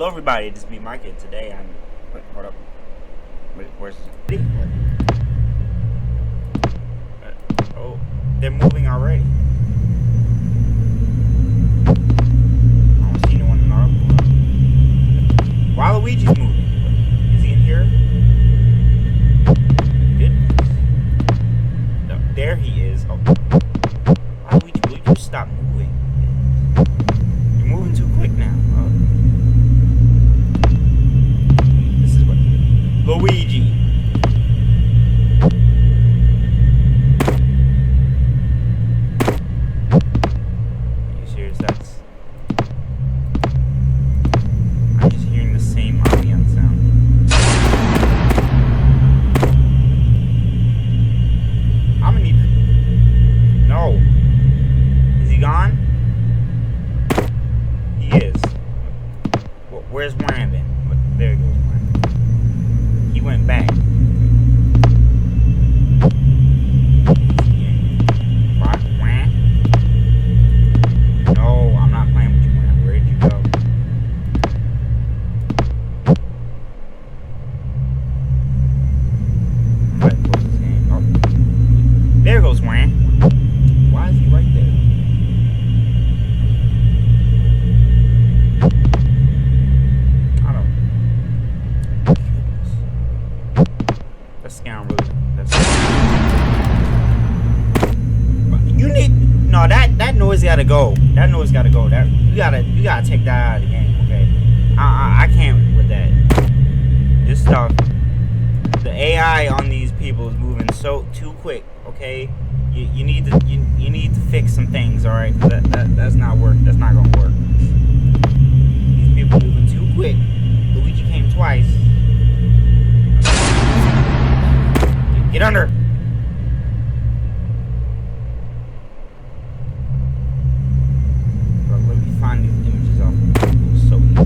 Hello everybody, it's me Mike, and today I'm... Wait, hold up. Wait, where's... Oh, they're moving already. I don't see no one in the other one. Waluigi's moving. Is he in here? Goodness. No, there he is. Oh. Waluigi, will you stop moving? You're moving too quick now. This is what... Luigi. Where's Brandon? There goes Brandon. He went back. No, I'm not playing with you, Brandon. Where'd you go? I'm about to close this game. Oh. There goes Brandon. Why is he right there? You need no that noise gotta go. That noise gotta go. That you gotta take that out of the game, okay? I can't with that. This stuff, the AI on these people is moving so too quick, okay? You need to fix some things, all right? That's not work. That's not gonna work. These people moving too quick. Luigi came twice. Get under. Bro, let me find these images off of Google so easy.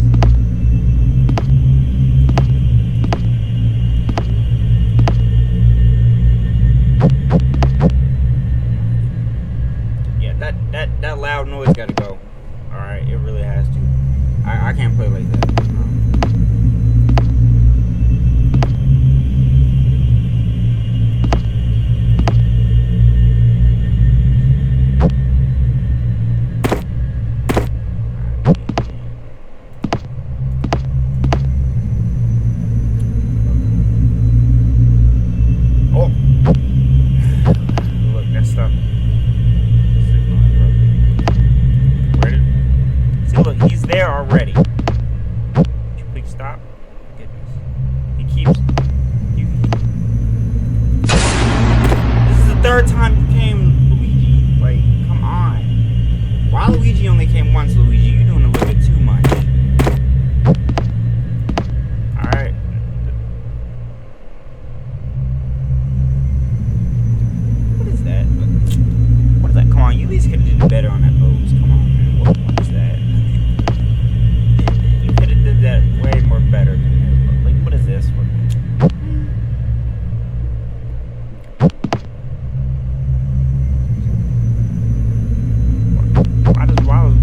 Yeah, that loud noise gotta go. Alright, it really has to. I can't play like that. He's there already. Would you please stop? Goodness. He keeps... This is the third time you came, Luigi. Like, come on. Waluigi only came once, Luigi. You're doing a little bit too much. Alright. What is that? What is that? Come on, you at least could have did better on that pose. Come on, man. What is that? That way more better than this. Like, what is this?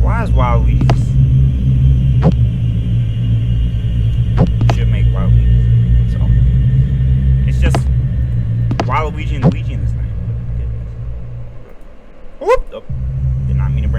Why is Waluigi? Should make Waluigi. So it's just Waluigi and Luigi in this thing. Whoop! Oh, did not mean to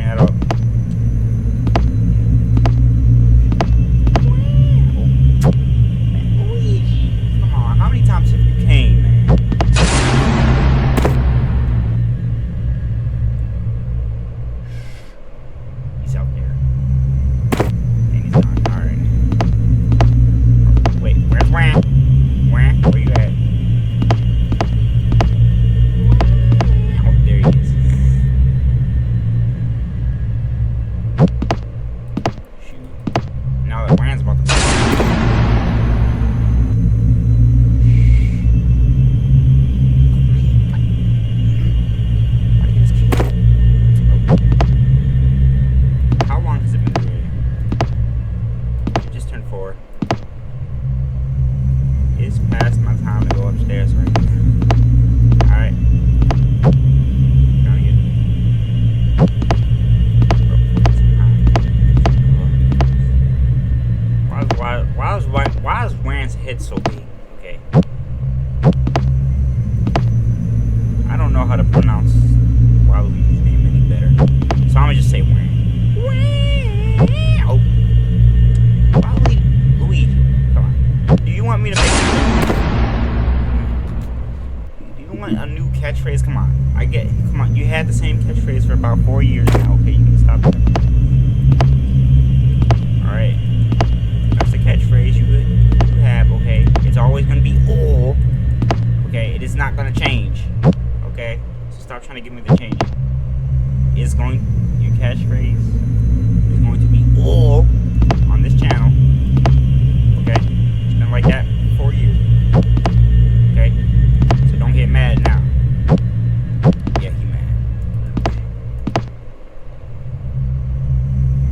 how to pronounce Waluigi's name any better. So I'm gonna just say Wang. Oh. Luigi, come on. Do you want me to make Do you want a new catchphrase? Come on. Come on. You had the same catchphrase for about 4 years now. Okay, you can stop that. Alright. That's the catchphrase you have, okay? It's always gonna be all. Okay, it is not gonna change. Okay? So stop trying to give me the change. Your catchphrase is going to be all on this channel. Okay? It's been like that for 4 years. Okay? So don't get mad now. Yeah, he mad.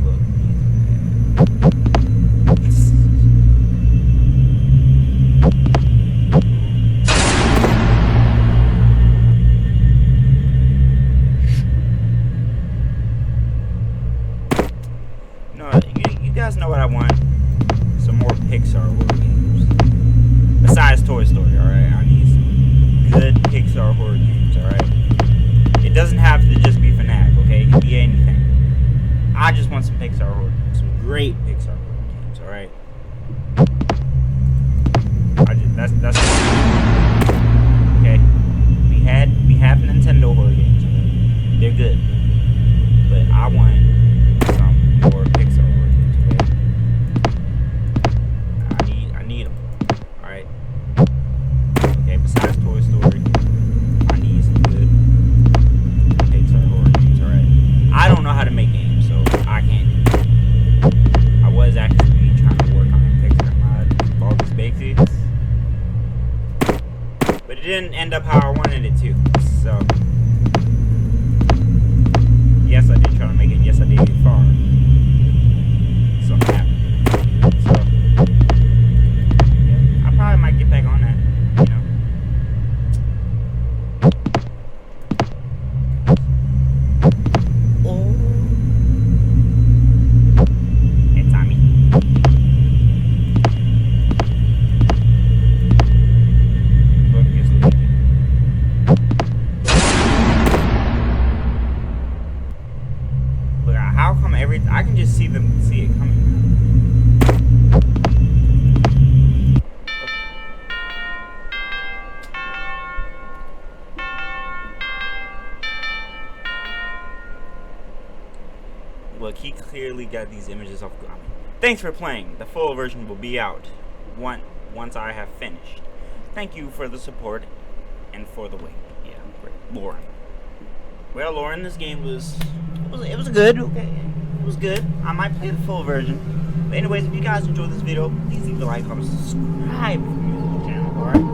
Look, he's mad. You guys know what I want? Some more Pixar horror games. Besides Toy Story, alright? I need some good Pixar horror games, alright? It doesn't have to just be FNAF, okay? It can be anything. I just want some Pixar horror games. Some great Pixar horror games, alright? That's okay. We have Nintendo horror games, okay? They're good. But I want some more Pixar horror games. I need them. Alright. Okay, besides Toy Story, I need some good Pixar horror games, alright? I don't know how to make games, so I can't do it. I was actually trying to work on a Pixar mod, Baldur's Basics, but it didn't end up how I wanted it to, so yes, I did try to make it, yes, I did get far. So I'm happy. So, yeah, I probably might get back on that, you know. Oh. Hey, Tommy. Look, it's leaving. Look, how come I can just see it coming. Look, he clearly got these images off. Thanks for playing. The full version will be out once I have finished. Thank you for the support and for the wait. Yeah, great. Lauren. Well, Lauren, this game was good. Okay, it was good. I might play the full version. But anyways, if you guys enjoyed this video, please leave a like, comment, subscribe to the channel. Alright.